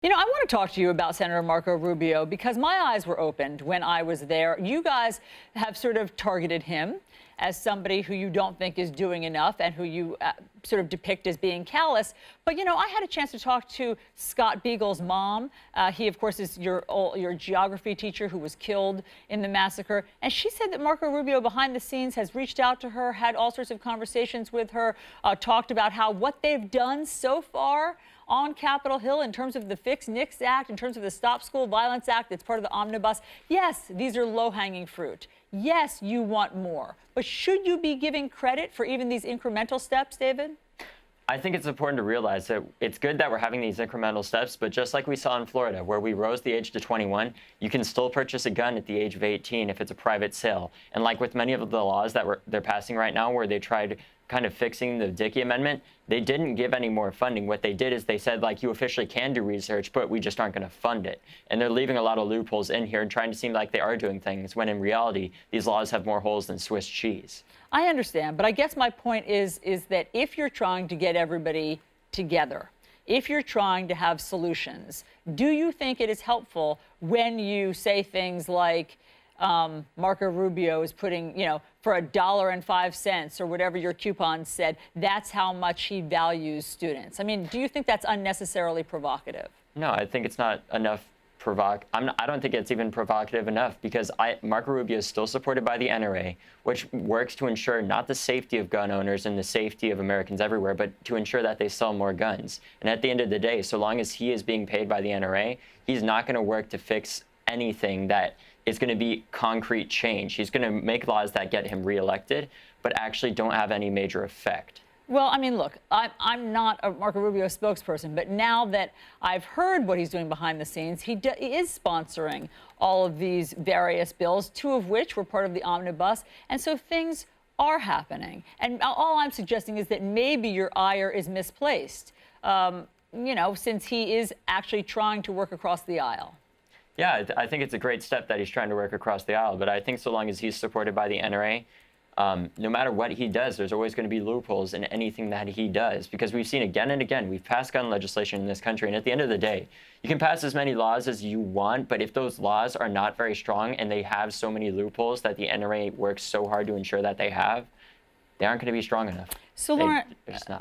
You know, I want to talk to you about Senator Marco Rubio because my eyes were opened when I was there. You guys have sort of targeted him as somebody who you don't think is doing enough and who you sort of depict as being callous. But, you know, I had a chance to talk to Scott Beagle's mom. He, of course, is your geography teacher who was killed in the massacre. And she said that Marco Rubio behind the scenes has reached out to her, had all sorts of conversations with her, talked about how what they've done so far on Capitol Hill in terms of the Fix NICS Act, in terms of the Stop School Violence Act that's part of the omnibus. Yes, these are low-hanging fruit. Yes, you want more. But should you be giving credit for even these incremental steps, David? I think it's important to realize that it's good that we're having these incremental steps, but just like we saw in Florida, where we rose the age to 21, you can still purchase a gun at the age of 18 if it's a private sale. And like with many of the laws that they're passing right now, where they tried kind of fixing the Dickey Amendment, they didn't give any more funding. What they did is they said, like, you officially can do research, but we just aren't going to fund it. And they're leaving a lot of loopholes in here and trying to seem like they are doing things, when in reality, these laws have more holes than Swiss cheese. I understand, but I guess my point is that if you're trying to get everybody together, if you're trying to have solutions, do you think it is helpful when you say things like, Marco Rubio is putting, you know, for $1.05 or whatever your coupon said, that's how much he values students? I mean, do you think that's unnecessarily provocative? No, I think it's not enough I don't think it's even provocative enough, because Marco Rubio is still supported by the NRA, which works to ensure not the safety of gun owners and the safety of Americans everywhere, but to ensure that they sell more guns. And at the end of the day, so long as he is being paid by the NRA, he's not going to work to fix anything that is going to be concrete change. He's going to make laws that get him reelected, but actually don't have any major effect. Well, I mean, look, I'm not a Marco Rubio spokesperson, but now that I've heard what he's doing behind the scenes, he is sponsoring all of these various bills, two of which were part of the omnibus. And so things are happening. And all I'm suggesting is that maybe your ire is misplaced, you know, since he is actually trying to work across the aisle. Yeah, I think it's a great step that he's trying to work across the aisle. But I think so long as he's supported by the NRA, no matter what he does, there's always going to be loopholes in anything that he does, because we've seen again and again, we've passed gun legislation in this country, and at the end of the day, you can pass as many laws as you want, but if those laws are not very strong and they have so many loopholes that the NRA works so hard to ensure that they aren't going to be strong enough. So, Lauren, they're just not.